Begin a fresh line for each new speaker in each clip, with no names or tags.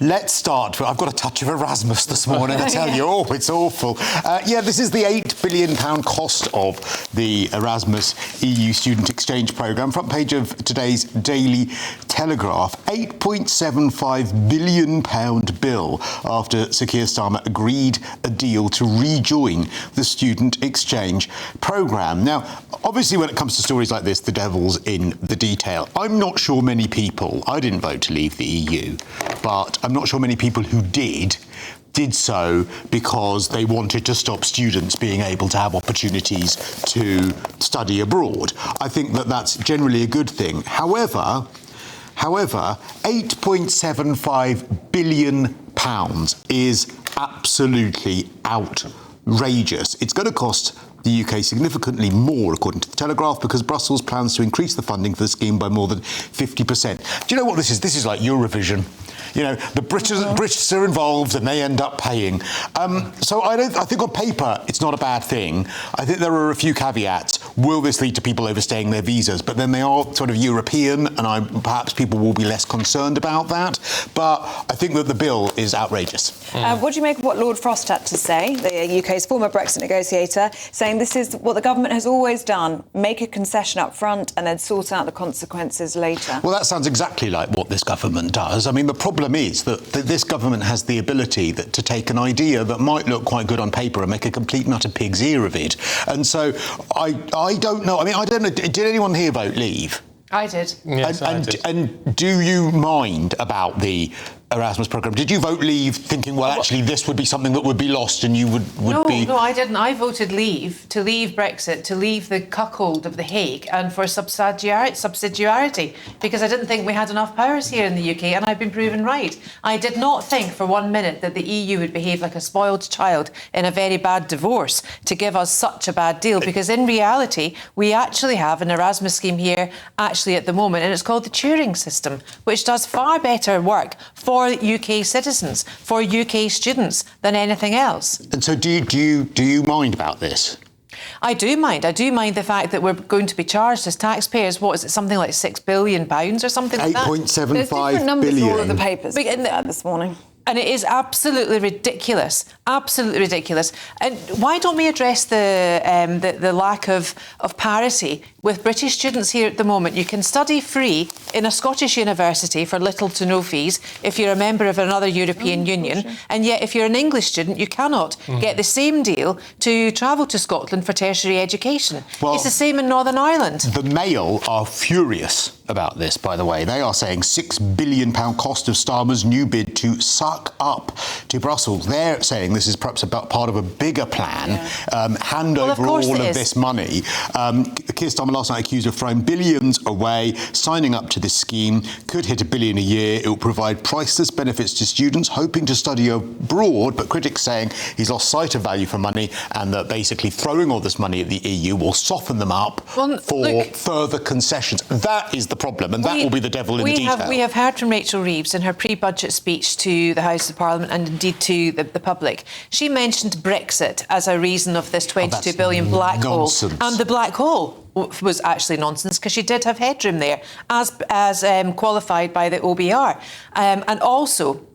Let's start. I've got a touch of Erasmus this morning, I tell you. Oh, it's awful. This is the £8 billion cost of the Erasmus EU student exchange programme. Front page of today's Daily Telegraph. £8.75 billion bill after Sir Keir Starmer agreed a deal to rejoin the student exchange programme. Now, obviously, when it comes to stories like this, the devil's in the detail. I'm not sure many people, I didn't vote to leave the EU, but I'm not sure many people who did so because they wanted to stop students being able to have opportunities to study abroad. I think that that's generally a good thing. However, £8.75 billion is absolutely outrageous. It's going to cost the UK significantly more, according to the Telegraph, because Brussels plans to increase the funding for the scheme by more than 50%. Do you know what this is? This is like Eurovision. You know, the British are involved and they end up paying. So I think on paper it's not a bad thing. I think there are a few caveats. Will this lead to people overstaying their visas? But then they are sort of European, and perhaps people will be less concerned about that. But I think that the bill is outrageous.
What do you make of what Lord Frost had to say, the UK's former Brexit negotiator, saying this is what the government has always done, make a concession up front and then sort out the consequences later?
Well, that sounds exactly like what this government does. I mean, the problem is that this government has the ability to take an idea that might look quite good on paper and make a complete and utter pig's ear of it. And so I don't know. I mean, I don't know. Did anyone here vote leave?
I did.
Yes, I did.
And do you mind about the Erasmus programme? Did you vote leave thinking, well, actually, this would be something that would be lost and you would be...
No, I didn't. I voted leave, to leave Brexit, to leave the cuckold of The Hague and for subsidiarity, because I didn't think we had enough powers here in the UK, and I've been proven right. I did not think for 1 minute that the EU would behave like a spoiled child in a very bad divorce to give us such a bad deal, because in reality, we actually have an Erasmus scheme here actually at the moment, and it's called the Turing system, which does far better work for UK citizens, for UK students, than anything else.
And so do you mind about this?
I do mind. I do mind the fact that we're going to be charged as taxpayers, what is it, something like £6 billion or something like that?
£8.75
There's different numbers
billion.
in all of the papers this morning.
And it is absolutely ridiculous. Absolutely ridiculous. And why don't we address the lack of parity with British students here at the moment? You can study free in a Scottish university for little to no fees if you're a member of another European Union, and yet if you're an English student, you cannot get the same deal to travel to Scotland for tertiary education. Well, it's the same in Northern Ireland.
The Mail are furious about this, by the way. They are saying £6 billion cost of Starmer's new bid to suck up to Brussels. They're saying this is perhaps about part of a bigger plan, hand over all of this money. Keir Starmer last night accused of throwing billions away. Signing up to this scheme could hit £1 billion a year. It will provide priceless benefits to students hoping to study abroad, but critics saying he's lost sight of value for money and that basically throwing all this money at the EU will soften them up for further concessions. That is the problem, and that will be the devil in the detail.
We have heard from Rachel Reeves in her pre-budget speech to the House of Parliament and indeed to the public. She mentioned Brexit as a reason of this £22 billion black hole. And the black hole was actually nonsense, because she did have headroom there, as qualified by the OBR. And also,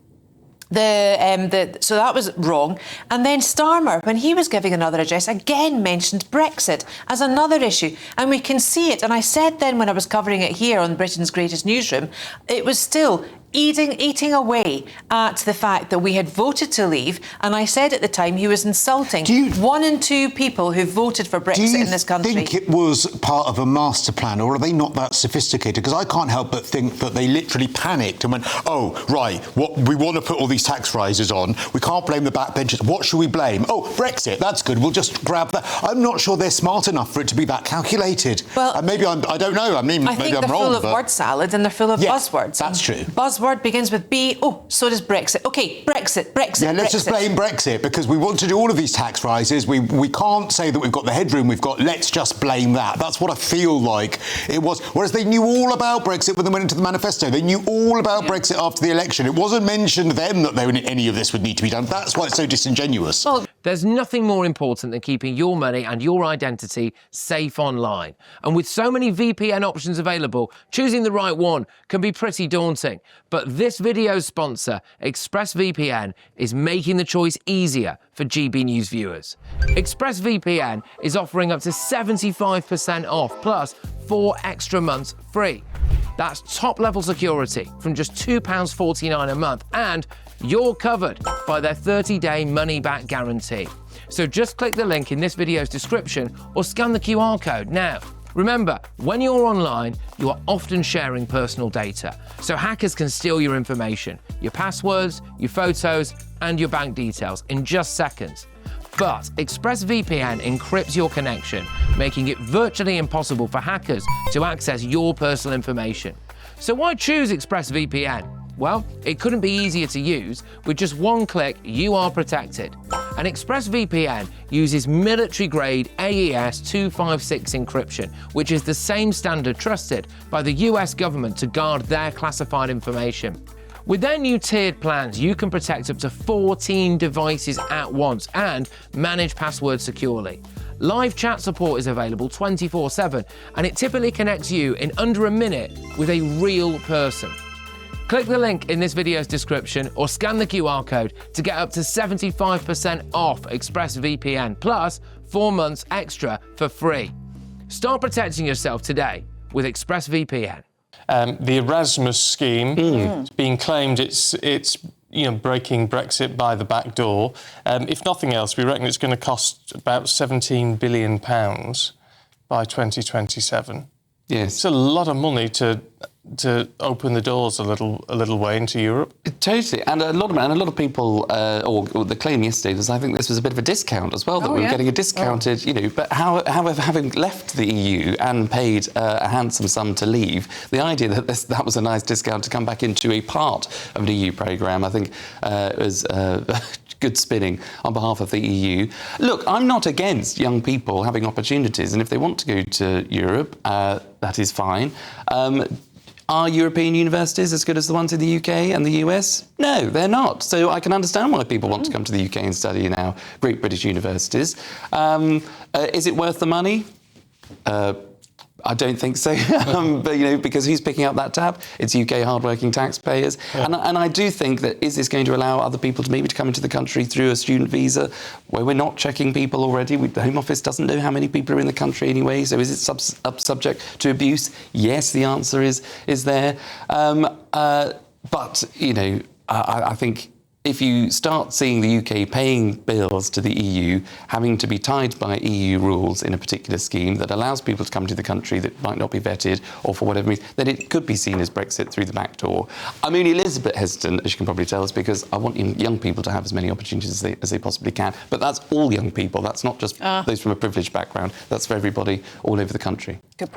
so that was wrong. And then Starmer, when he was giving another address, again mentioned Brexit as another issue. And we can see it. And I said then when I was covering it here on Britain's Greatest Newsroom, it was still eating away at the fact that we had voted to leave, and I said at the time he was insulting 1 in 2 people who voted for Brexit in this country.
Do you think it was part of a master plan, or are they not that sophisticated? Because I can't help but think that they literally panicked and went, oh, right, we want to put all these tax rises on, we can't blame the backbenchers, what should we blame? Oh, Brexit, that's good, we'll just grab that. I'm not sure they're smart enough for it to be that calculated. Well, maybe I don't know, I mean, maybe I'm wrong.
I think they're full of word salad and they're full of buzzwords.
That's true.
Buzzword begins with B. Oh, so does Brexit. OK, Brexit.
Yeah, let's just blame Brexit, because we want to do all of these tax rises. We can't say that we've got the headroom we've got. Let's just blame that. That's what I feel like it was. Whereas they knew all about Brexit when they went into the manifesto. They knew all about Brexit after the election. It wasn't mentioned then that any of this would need to be done. That's why it's so disingenuous.
Well,
There's nothing more important than keeping your money and your identity safe online. And with so many VPN options available, choosing the right one can be pretty daunting. But this video's sponsor, ExpressVPN, is making the choice easier for GB News viewers. ExpressVPN is offering up to 75% off, plus 4 extra months free. That's top-level security from just £2.49 a month, and you're covered by their 30-day money-back guarantee. So just click the link in this video's description or scan the QR code now. Remember, when you're online, you are often sharing personal data, so hackers can steal your information, your passwords, your photos, and your bank details in just seconds. But ExpressVPN encrypts your connection, making it virtually impossible for hackers to access your personal information. So why choose ExpressVPN? Well, it couldn't be easier to use. With just one click, you are protected. And ExpressVPN uses military-grade AES 256 encryption, which is the same standard trusted by the US government to guard their classified information. With their new tiered plans, you can protect up to 14 devices at once and manage passwords securely. Live chat support is available 24/7, and it typically connects you in under a minute with a real person. Click the link in this video's description or scan the QR code to get up to 75% off ExpressVPN, plus 4 months extra for free. Start protecting yourself today with ExpressVPN.
The Erasmus scheme, it's being claimed it's breaking Brexit by the back door. If nothing else, we reckon it's going to cost about £17 billion by 2027.
Yes,
it's a lot of money to open the doors a little way into Europe.
Totally, and a lot of people, or the claim yesterday was, I think this was a bit of a discount as well, that we were getting a discounted, but however, having left the EU and paid a handsome sum to leave, the idea that that was a nice discount to come back into a part of an EU programme, I think was good spinning on behalf of the EU. Look, I'm not against young people having opportunities, and if they want to go to Europe, that is fine. Are European universities as good as the ones in the UK and the US? No, they're not. So I can understand why people want to come to the UK and study in our great British universities. Is it worth the money? I don't think so, but because who's picking up that tab? It's UK hard-working taxpayers, and I do think that is this going to allow other people to come into the country through a student visa, where we're not checking people already? The Home Office doesn't know how many people are in the country anyway. So is it subject to abuse? Yes, the answer is there. But I think, if you start seeing the UK paying bills to the EU, having to be tied by EU rules in a particular scheme that allows people to come to the country that might not be vetted or for whatever reason, then it could be seen as Brexit through the back door. I'm only a little bit hesitant, as you can probably tell, is because I want young people to have as many opportunities as they possibly can. But that's all young people. That's not just those from a privileged background. That's for everybody all over the country.
Good point.